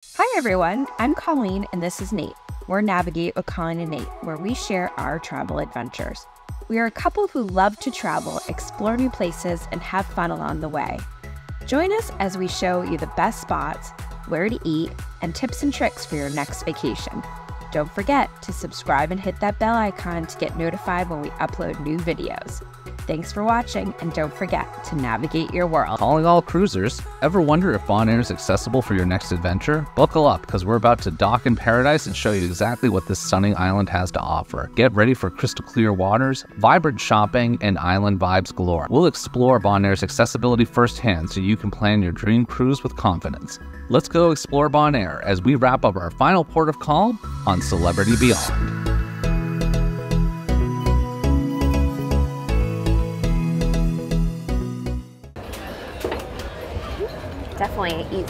Hi everyone, I'm Colleen and this is Nate. We're Navigate with Colleen and Nate, where we share our travel adventures. We are a couple who love to travel, explore new places, and have fun along the way. Join us as we show you the best spots, where to eat, and tips and tricks for your next vacation. Don't forget to subscribe and hit that bell icon to get notified when we upload new videos. Thanks for watching, and don't forget to navigate your world. Calling all cruisers. Ever wonder if Bonaire is accessible for your next adventure? Buckle up, because we're about to dock in paradise and show you exactly what this stunning island has to offer. Get ready for crystal clear waters, vibrant shopping, and island vibes galore. We'll explore Bonaire's accessibility firsthand so you can plan your dream cruise with confidence. Let's go explore Bonaire as we wrap up our final port of call on Celebrity Beyond. Definitely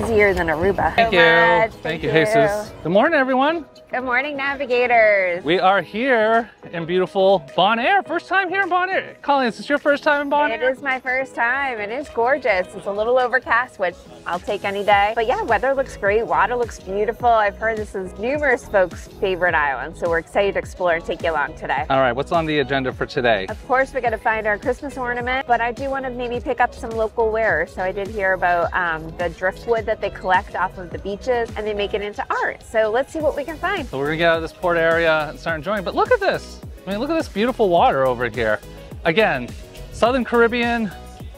easier than Aruba. Thank you. Thank you, Jesus. Good morning, everyone. Good morning, navigators. We are here in beautiful Bonaire. First time here in Bonaire. Colleen, is this your first time in Bonaire? It is my first time. It is gorgeous. It's a little overcast, which I'll take any day. But yeah, weather looks great. Water looks beautiful. I've heard this is numerous folks' favorite island, so we're excited to explore and take you along today. All right, what's on the agenda for today? Of course, we got to find our Christmas ornament, but I do want to maybe pick up some local wares. So I did hear about the driftwood that they collect off of the beaches, and they make it into art. So let's see what we can find. So we're gonna get out of this port area and start enjoying, but look at this. I mean, look at this beautiful water over here. Again, Southern Caribbean.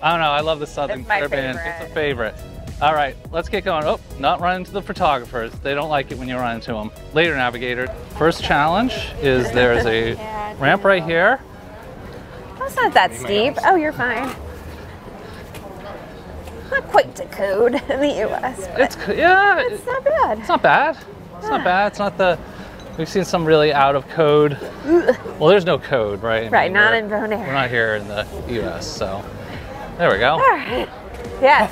I don't know, I love the Southern Caribbean. Favorite. It's a favorite. All right, let's get going. Oh, not run into the photographers. They don't like it when you run into them. Later, navigator. First challenge is there's a ramp right here. That's not that steep. Oh, you're fine. Not quite to code in the US, but It's not bad. it's not bad. It's not bad. It's not bad. It's not the, we've seen some really out of code. Well, there's no code, right? Right, not in Bonaire. We're not here in the US, so there we go. All right. Yes,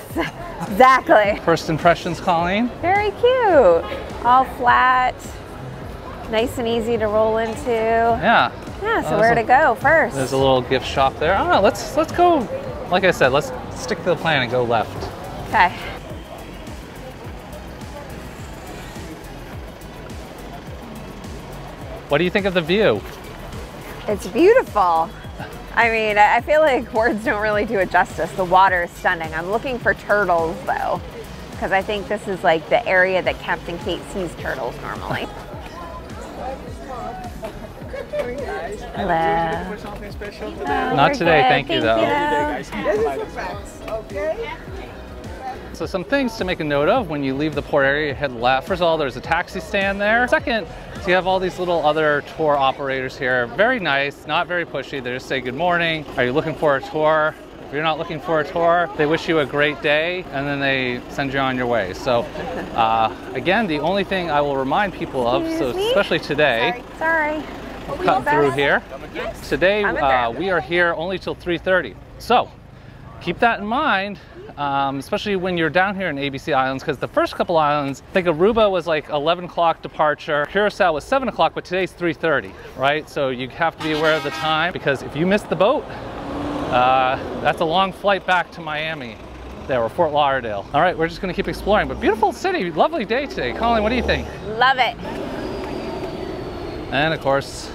exactly. First impressions, Colleen? Very cute. All flat, nice and easy to roll into. Yeah. Yeah, so where to go first? There's a little gift shop there. I don't know, let's go, like I said, let's stick to the plan and go left. Okay. What do you think of the view? It's beautiful. I mean, I feel like words don't really do it justice. The water is stunning. I'm looking for turtles though, because I think this is like the area that Captain Kate sees turtles normally. Hello. Not today, thank you though. Okay. So some things to make a note of when you leave the port area, you head left. First of all, there's a taxi stand there. Second, so you have all these little other tour operators here. Very nice, not very pushy. They just say good morning. Are you looking for a tour? If you're not looking for a tour, they wish you a great day and then they send you on your way. So again, the only thing I will remind people of, so especially today, Sorry. cut through here. Today we are here only till 3:30. So keep that in mind, especially when you're down here in ABC Islands, because the first couple islands, I think Aruba was like 11 o'clock departure, Curacao was 7 o'clock, but today's 3:30, right? So you have to be aware of the time, because if you miss the boat, that's a long flight back to Miami there, or Fort Lauderdale. All right, we're just gonna keep exploring, but beautiful city, lovely day today. Colleen, what do you think? Love it. And of course,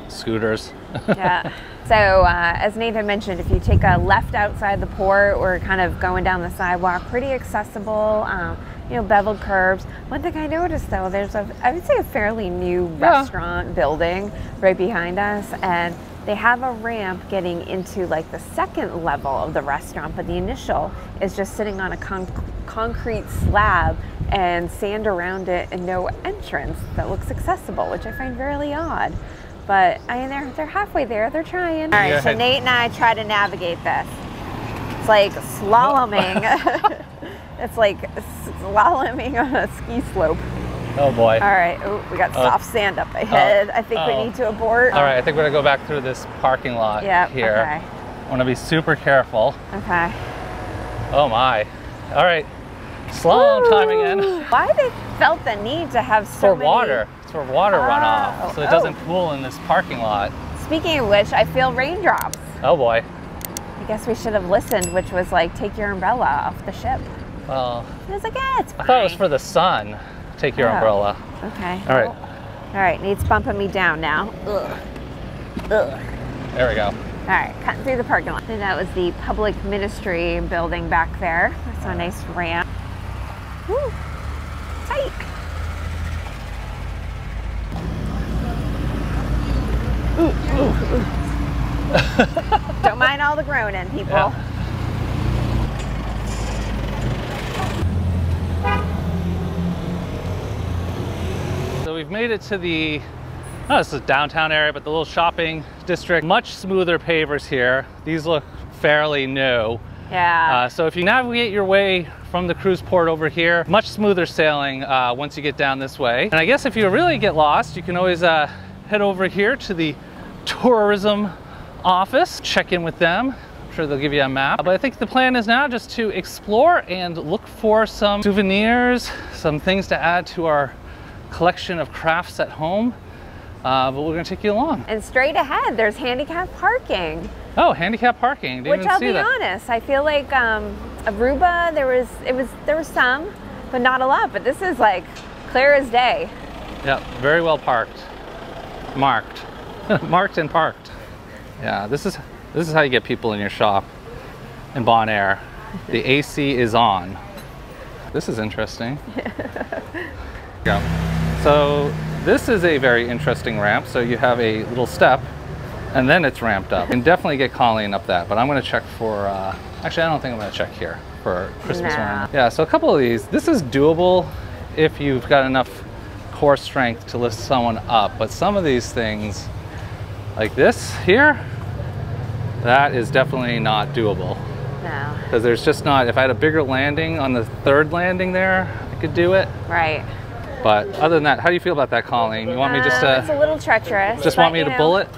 scooters. Yeah. So as Nathan mentioned, if you take a left outside the port, we're kind of going down the sidewalk, pretty accessible, you know, beveled curbs. One thing I noticed though, there's I would say a fairly new restaurant building right behind us, and they have a ramp getting into like the second level of the restaurant, but the initial is just sitting on a concrete slab and sand around it and no entrance that looks accessible, which I find really odd. But I mean, they're halfway there. They're trying. All right, so Nate and I try to navigate this. It's like slaloming. It's like slaloming on a ski slope. Oh boy. All right. Oh, we got soft sand up ahead. I think we need to abort. All right, I think we're gonna go back through this parking lot here. Okay. I want to be super careful. Okay. Oh my. All right. Slalom time again. Why they felt the need to have so many... water. It's for water runoff, so it doesn't pool in this parking lot. Speaking of which, I feel raindrops. Oh boy. I guess we should have listened, which was like, take your umbrella off the ship. Well, I was like, yeah, it's fine. I thought it was for the sun. Take your umbrella. Okay. All right. All right, Nate's bumping me down now. Ugh. Ugh. There we go. All right, cutting through the parking lot. And that was the public ministry building back there. That's a nice ramp. Woo, tight. Ooh. Don't mind all the groaning, people. Yeah. So we've made it to the, oh, this is downtown area, but the little shopping district. Much smoother pavers here. These look fairly new. Yeah. So if you navigate your way from the cruise port over here, much smoother sailing once you get down this way. And I guess if you really get lost, you can always head over here to the tourism office, check in with them. I'm sure they'll give you a map. But I think the plan is now just to explore and look for some souvenirs, some things to add to our collection of crafts at home. But we're gonna take you along. And straight ahead, there's handicap parking. Oh, handicap parking. Didn't Which even I'll see be that. honest, I feel like Aruba, there was some, but not a lot. But this is like clear as day. Yeah, very well parked. Marked. Marked and parked. Yeah, this is how you get people in your shop in Bonaire. The AC is on. This is interesting. Go. So this is a very interesting ramp. So you have a little step and then it's ramped up. You can definitely get Colleen up that, but I'm gonna check for, actually I don't think I'm gonna check here for Christmas one. Yeah, so a couple of these. This is doable if you've got enough core strength to lift someone up, but some of these things, like this here, that is definitely not doable. No. Because there's just not, if I had a bigger landing on the third landing there, I could do it. Right. But other than that, how do you feel about that, Colleen? You want me just to... It's a little treacherous. Just want me to bull it?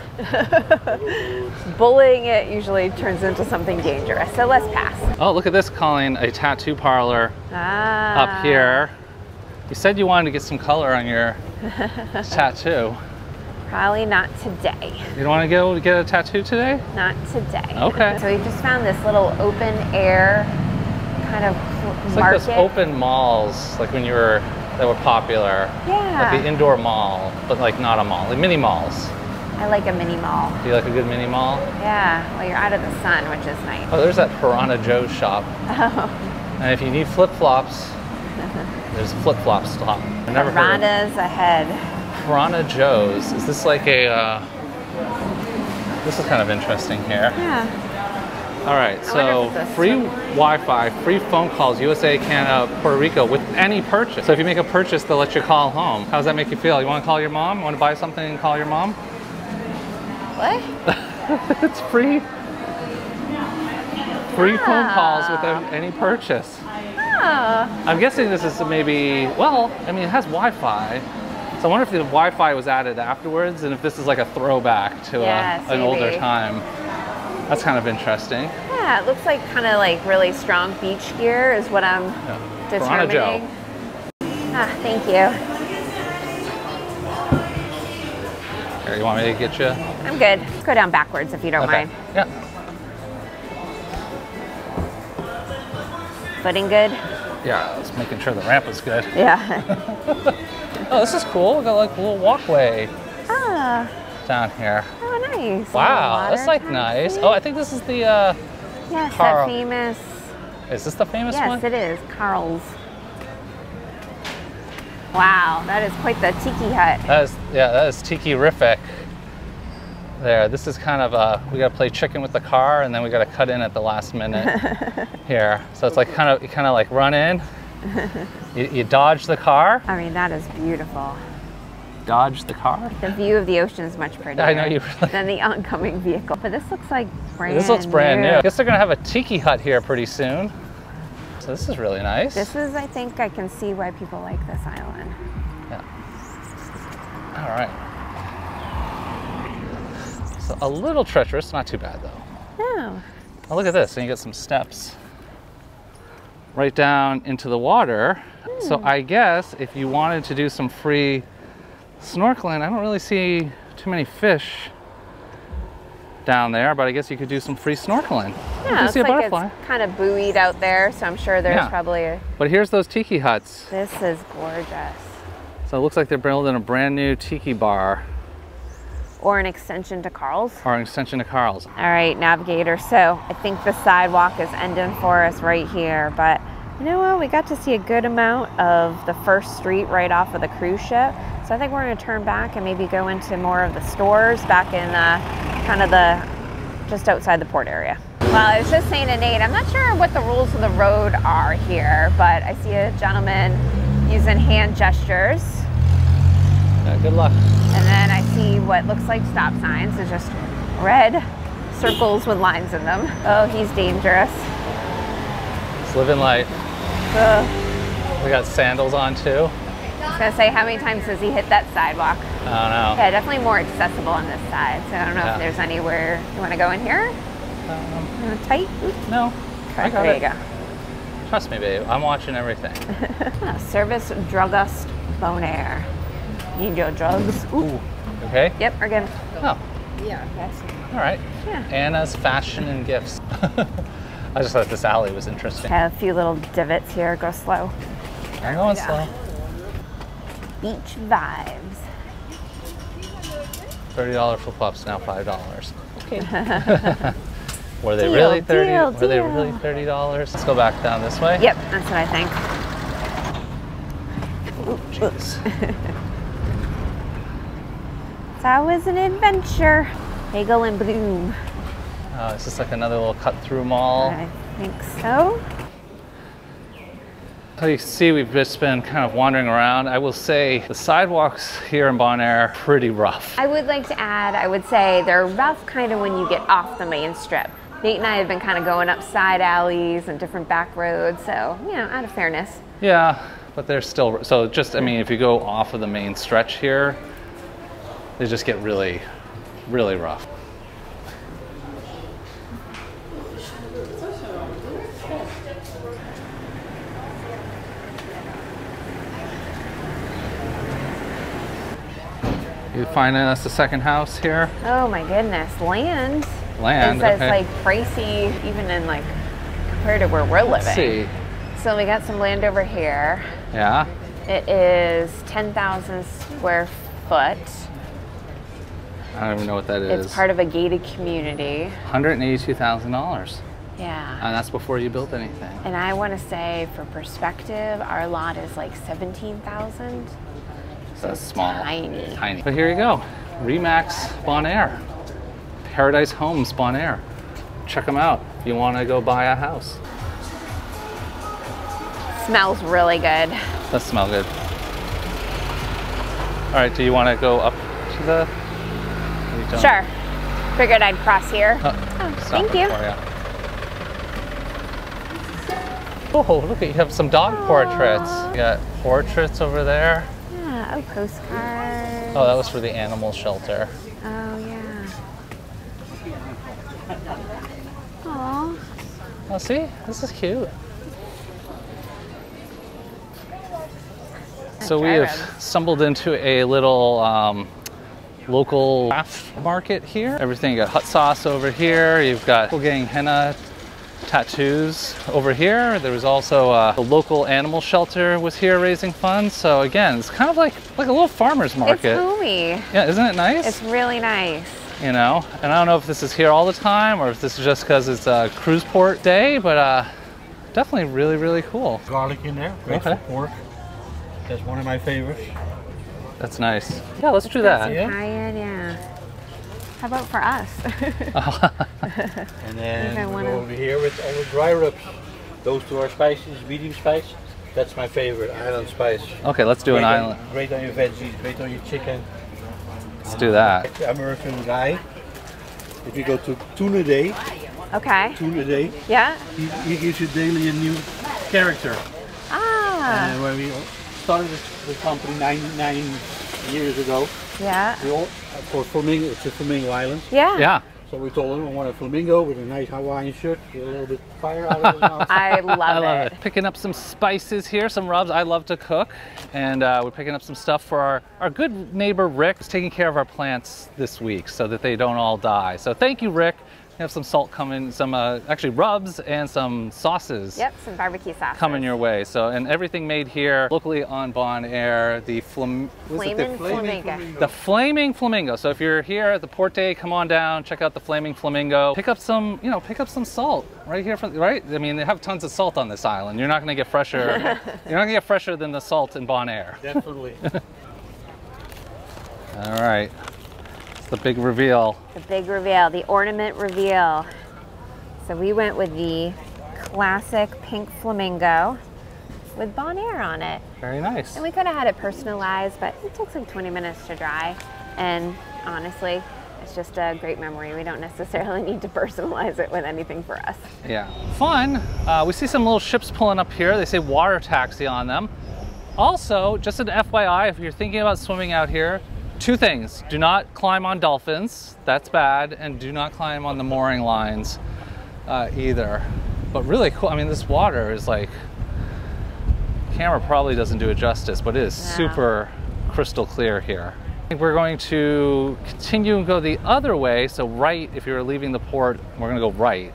Bullying it usually turns into something dangerous, so let's pass. Oh, look at this, Colleen, a tattoo parlor up here. You said you wanted to get some color on your tattoo. Probably not today. You don't want to go get a tattoo today? Not today. Okay. So we just found this little open air kind of It's market. like those open malls, like when you were, that were popular. Yeah. Like the indoor mall, but like not a mall, like mini malls. I like a mini mall. Do you like a good mini mall? Yeah, well you're out of the sun, which is nice. Oh, there's that Piranha Joe's shop. Oh. And if you need flip-flops, there's a flip-flop stop. I've never heard of Piranhas ahead. Piranha Joe's. Is this like a, this is kind of interesting here. Yeah. All right, so free Wi-Fi, free phone calls, USA, Canada, Puerto Rico with any purchase. So if you make a purchase, they'll let you call home. How does that make you feel? You want to call your mom? Want to buy something and call your mom? What? It's free. Free phone calls without any purchase. Oh. I'm guessing this is maybe, well, I mean, it has Wi-Fi. So I wonder if the Wi-Fi was added afterwards and if this is like a throwback to an older time. That's kind of interesting. Yeah, it looks like kind of like really strong beach gear is what I'm determining. Piranha Joe. Ah, thank you. Here, you want me to get you? I'm good. Let's go down backwards if you don't mind. Yeah. Footing good? Yeah, I was making sure the ramp was good. Yeah. Oh, this is cool. We got like a little walkway Ah. down here. Oh, nice. Wow, that's like nice. Oh, I think this is the, yes, Carl. that famous. Is this the famous one? Yes, it is. Carl's. Wow, that is quite the tiki hut. That is tiki-rific. There, this is kind of, we got to play chicken with the car and then we got to cut in at the last minute here. So it's like you kind of like run in, you dodge the car. I mean, that is beautiful. Dodge the car? The view of the ocean is much prettier I know you really... than the oncoming vehicle. But this looks like brand new. This looks brand new. I guess they're going to have a tiki hut here pretty soon. So this is really nice. This is, I think, I can see why people like this island. Yeah. All right. So a little treacherous, not too bad though. No. Oh, look at this, and you get some steps right down into the water. So I guess if you wanted to do some free snorkeling, I don't really see too many fish down there, but I guess you could do some free snorkeling. Yeah, see a butterfly. It's kind of buoyed out there, so I'm sure there's probably But here's those tiki huts. This is gorgeous. So it looks like they're building a brand new tiki bar. Or an extension to Carl's. Or an extension to Carl's. All right, navigator. So I think the sidewalk is ending for us right here, but you know what? We got to see a good amount of the first street right off of the cruise ship. So I think we're going to turn back and maybe go into more of the stores back in kind of just outside the port area. Well, I was just saying to Nate, I'm not sure what the rules of the road are here, but I see a gentleman using hand gestures. Yeah, good luck. And then I see what looks like stop signs. It's just red circles with lines in them. Oh, he's dangerous. It's living life. Ugh. We got sandals on too. I was gonna say, how many times has he hit that sidewalk? I don't know. Yeah, definitely more accessible on this side. So I don't know if there's anywhere you want to go in here. Tight. No. Okay, I got there it. you go. Trust me, babe. I'm watching everything. Service Druggist Bonaire. Need your drugs? Ooh. Okay. Yep, we're good. Oh. Yeah. Yes. All right. Yeah. Anna's Fashion and Gifts. I just thought this alley was interesting. Have a few little divots here. Go slow. I'm going slow. Beach vibes. $30 flip-flops, now $5. Okay. Were they Deal, really 30? deal, Were they deal. really $30? Let's go back down this way. Yep, that's what I think. Jeez. That was an adventure. Bagel and Bloom. Oh, is this like another little cut-through mall? I think so. So you can see we've just been kind of wandering around. I will say the sidewalks here in Bonaire are pretty rough. I would like to add, I would say they're rough kind of when you get off the main strip. Nate and I have been kind of going up side alleys and different back roads, so, you know, out of fairness. Yeah, but they're still, so just, I mean, if you go off of the main stretch here, they just get really, really rough. You finding us a second house here? Oh my goodness, land. Land, It says okay. like pricey, even in like, compared to where we're living. Let's see. So we got some land over here. Yeah. It is 10,000 square foot. I don't even know what that is. It's part of a gated community. $182,000. Yeah. And that's before you built anything. And I want to say, for perspective, our lot is like 17,000. So that's small. Tiny. Tiny. But here you go. Remax Bonaire. Paradise Homes Bonaire. Check them out if you want to go buy a house. Smells really good. Does smell good. All right, do you want to go up to the... you don't- Sure. Figured I'd cross here. Stop thank it you. for Oh, look at you have some dog portraits. You got portraits over there. Yeah, oh, postcards. Oh, that was for the animal shelter. Oh, yeah. Aw. Oh, see? This is cute. So we have stumbled into a little local craft market here. Everything, you got hot sauce over here. You've got people getting henna tattoos over here. There was also the local animal shelter was here raising funds. So again, it's kind of like a little farmer's market. It's homey. Yeah, isn't it nice? It's really nice. You know, and I don't know if this is here all the time or if this is just because it's a cruise port day, but definitely really, really cool. Garlic in there, great for pork. That's one of my favorites. That's nice. Yeah, let's do that. Yeah. High-end, yeah. How about for us? And then I we wanna- go over here with all the dry rubs. Those two are spices, medium spice. That's my favorite, island spice. Okay, let's do an island. Great on your veggies, great on your chicken. Let's do that. The American guy, if you go to Tuna Day, Okay. Yeah. he gives you daily a new character. Ah. And when we started the company 99 years ago, Yeah. we all, for flamingo, it's a flamingo island. Yeah. Yeah. So we told him I want a flamingo with a nice Hawaiian shirt with a little bit of fire out of his mouth. I love it. Picking up some spices here, some rubs. I love to cook, and we're picking up some stuff for our good neighbor Rick. He's taking care of our plants this week so that they don't all die. So thank you, Rick. You have some salt coming, some actually rubs and some sauces. Yep, some barbecue sauces coming your way. So, and everything made here locally on Bonaire. The Flaming Flamingo. The Flaming Flamingo. So if you're here at the Port Day, come on down, check out the Flaming Flamingo. Pick up some, pick up some salt right here right? I mean, they have tons of salt on this island. You're not going to get fresher. You're not going to get fresher than the salt in Bonaire. Definitely. All right. The big reveal. The big reveal, the ornament reveal. So we went with the classic pink flamingo with Bonaire on it. Very nice. And we could have had it personalized, but it takes like 20 minutes to dry. And honestly, it's just a great memory. We don't necessarily need to personalize it with anything for us. Yeah. Fun. We see some little ships pulling up here. They say water taxi on them. Also, just an FYI, if you're thinking about swimming out here, 2 things. Do not climb on dolphins. That's bad. And do not climb on the mooring lines either. But really cool. I mean, this water is like, camera probably doesn't do it justice, but it is super crystal clear here. I think we're going to continue and go the other way. So right, if you're leaving the port, we're going to go right.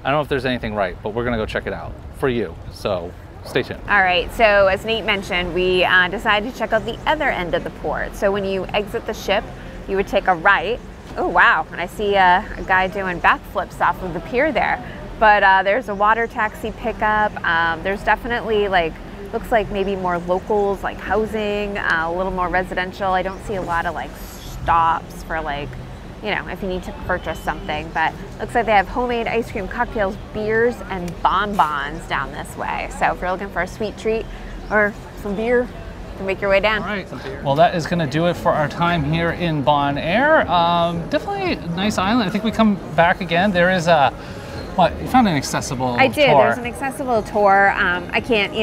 I don't know if there's anything right, but we're going to go check it out for you. So stay tuned. All right, so as Nate mentioned, we decided to check out the other end of the port. So when you exit the ship, you would take a right. Oh, wow, and I see a guy doing backflips off of the pier there. But there's a water taxi pickup. There's definitely looks like maybe more locals, like housing, a little more residential. I don't see a lot of stops for if you need to purchase something, but looks like they have homemade ice cream, cocktails, beers, and bonbons down this way. So if you're looking for a sweet treat or some beer, you can make your way down. All right. Well, that is going to do it for our time here in Bonaire. Definitely a nice island. I think we come back again. There is a, you found an accessible tour. I did. There's an accessible tour. I can't,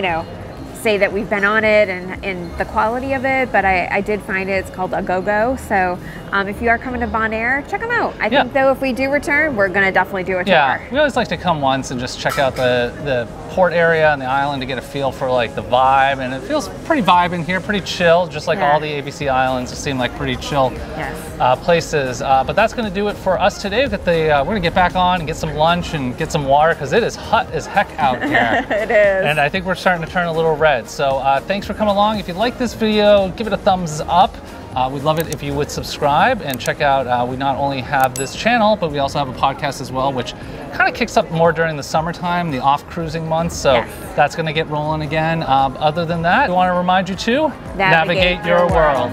say that we've been on it and the quality of it, but I did find it. It's called A Go-Go. So if you are coming to Bonaire, check them out. I think though if we do return, we're going to definitely do a tour. Yeah, we always like to come once and just check out the port area and the island to get a feel for the vibe, and it feels pretty vibing here, pretty chill, just like all the ABC islands seem like pretty chill places. But that's going to do it for us today. We're going to get back on and get some lunch and get some water because it is hot as heck out here. It is. And I think we're starting to turn a little red. So thanks for coming along. If you like this video, give it a thumbs up. We'd love it if you would subscribe and check out, we not only have this channel, but we also have a podcast as well, which kind of kicks up more during the summertime, the off-cruising months. So that's going to get rolling again. Other than that, we want to remind you to navigate your world.